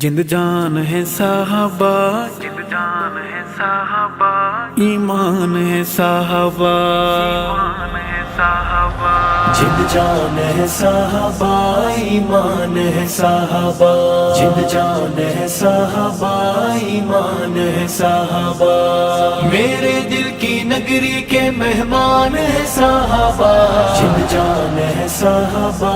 जिंद जान है साहबा, जिंद जान है साहबा, ईमान है साहबा, ईमान है साहबा, जिंद जान है साहबा, ईमान है साहबा, जिंद जान है साहबा, ईमान है साहबा, मेरे दिल की नगरी के मेहमान है साहबा, जिंद जान है साहबा,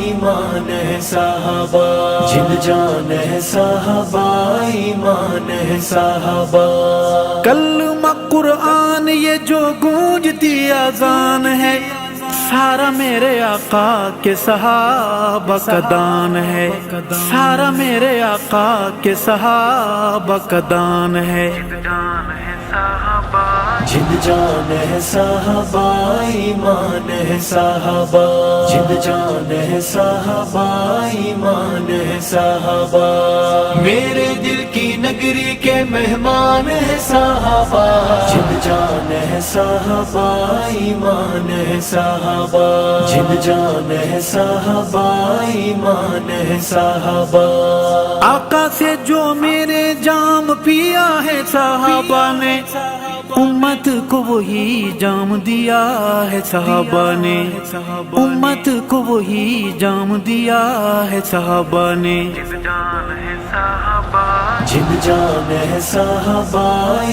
ईमान है साहबा, जिंद जान है साहबा, ईमान है साहबा, कलमा कुरान ये जो गूंजती अजान है, सारा मेरे आका के सहाबा का दान है, सारा मेरे आका के सहाबा का दान है। जिंद जान है साहबा, जिंद जान है साहबा, ईमान है साहबा, जिंद जान है साहबा, ईमान है साहबा, मेरे दिल की नगरी के मेहमान है साहबा, जिंद जान है साहबा, ईमान है साहबा, जिंद जान है साहबा, ईमान है साहबा, आका से जो मेरे जाम पिया है साहबा ने, उम्मत को वही जाम दिया है साहबा ने, उम्मत को वही जाम दिया है साहबा ने। जिंद जान है साहबा, जिंद जान है साहबा,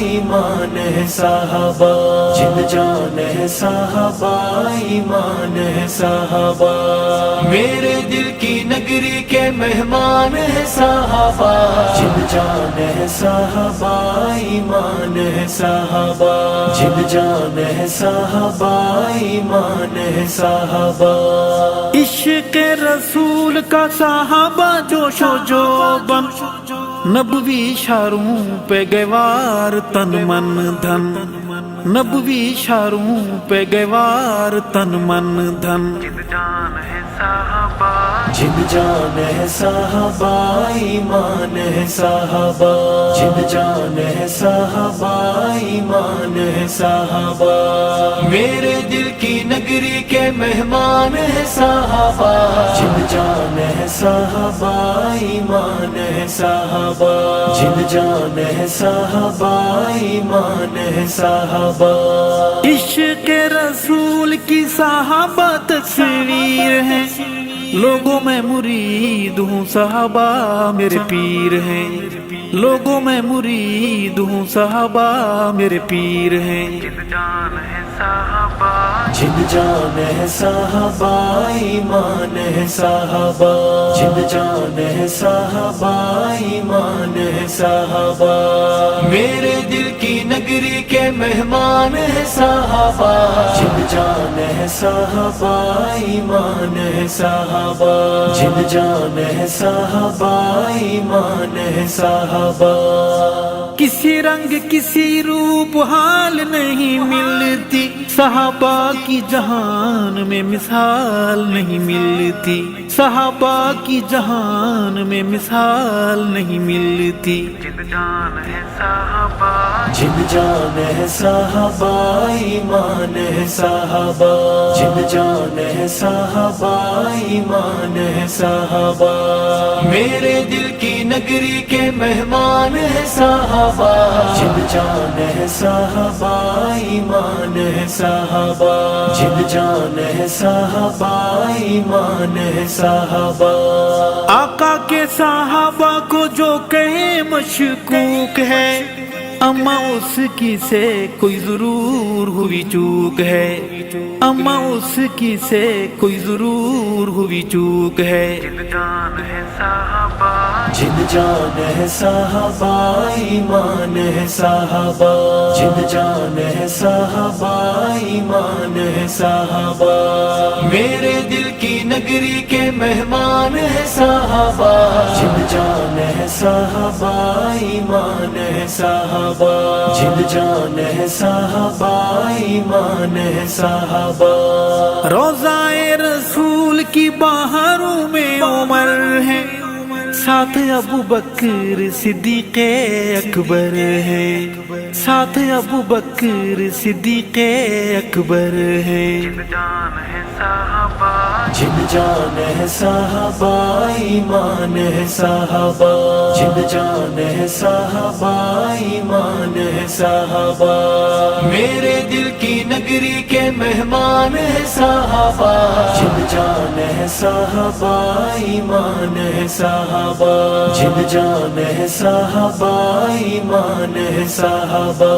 ईमान है साहबा, जिंद जान है साहबा, ईमान है साहबा, मेरे दिल की नगरी के मेहमान है साहबा, जिंद जान है साहबा, ईमान है साहबा, जिंद जान है साहबा, ईमान है साहबा, इश्क रसूल का साहबा जोशो जोबन, नबवी शारों पे गवार तन मन धन, नबवी शारों पे गवार तन मन धन। जिंद जान है साहबा, जिंद जान है साहबा, ईमान है साहबा, जिंद जान है साहबा, ईमान है साहबा, मेरे दिल की नगरी के मेहमान है साहबा, जिंद जान है साहबा, ईमान है साहबा, जिंद जान है साहबा, ईमान है साहबा, इश्क रसूल की साहबा तस्वीर है, लोगों में मुरीद हूँ साहबा मेरे पीर हैं, लोगों में मुरीद हूँ साहबा मेरे पीर हैं। जिंद जान है साहबा, जिंद जान है साहबा, ईमान है साहबा, जिंद जान है साहबा, ईमान है साहबा, मेरे दिल की नगरी के मेहमान है साहबा, जिंद जान है साहबा, ईमान है साहबा, जिंद जान है साहबा, ईमान है साहबा, किसी रंग किसी रूप हाल नहीं मिलती, सहाबा की जहान में मिसाल नहीं मिलती, सहाबा की जहान में मिसाल नहीं मिलती। जिंद जान है साहबा, जिंद जान है साहबा, ईमान है साहबा, जिंद जान है साहबा, ईमान है साहबा, मेरे दिल की नगरी के मेहमान है साहबा, जिंद जान है साहबा, ईमान है साहबा, जिंद जान है साहबा, ईमान है साहबा, आका के साहबा को जो कहे मशकूक है, अम्मा उसकी से कोई जरूर हुई चूक है, अम्मा उसकी से कोई जरूर हुई चूक है। जिंद जान है साहबा, जिंद जान है साहबा, ईमान है साहबा, जिंद जान है साहबा, ईमान है साहबा, मेरे दिल की नगरी के मेहमान है साहबा, जिंद जान है साहबा, ईमान है साहबा, जिंद जान है साहबा, ईमान है साहबा, रोज़ाए रसूल की बाहरों में उमर है, साथ अबू बकर सिद्दीक़ अकबर है, साथ अबू बकर सिद्दीक़ अकबर है। जान है साहबा जिन जान है साहबा ईमान है साहबा जिन जान है साहबा ईमान है साहबा मेरे दिल की नगरी के मेहमान है साहबा जिन जान है साहबा ईमान है साहबा जिन जान है साहबा ईमान है साहबा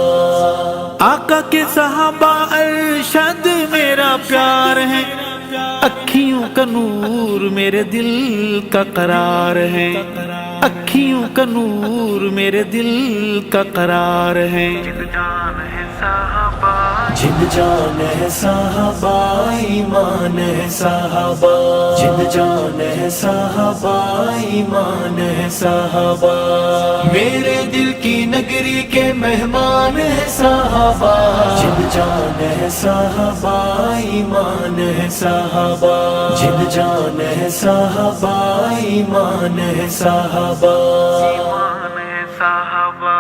आका के सहाबा अरशद मेरा प्यार है, अखियों का नूर मेरे दिल का करार है, अखियों का नूर मेरे दिल का करार है। जान है साहबा जिन जान है साहबा ईमान है साहबा जिन जान है साहबा ईमान है साहबा मेरे दिल की नगरी के मेहमान है साहबा जिन जान है साहबा ईमान है साहबा जिन जान है साहबा ईमान है साहबा ईमान है साहबा